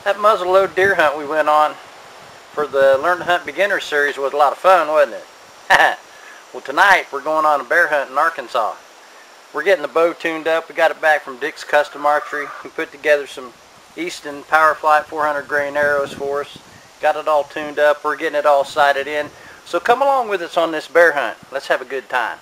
That muzzleload deer hunt we went on for the Learn to Hunt Beginner series was a lot of fun, wasn't it? Well, tonight we're going on a bear hunt in Arkansas. We're getting the bow tuned up. We got it back from Dick's Custom Archery. We put together some Easton Powerflight 400 grain arrows for us. Got it all tuned up. We're getting it all sighted in. So come along with us on this bear hunt. Let's have a good time.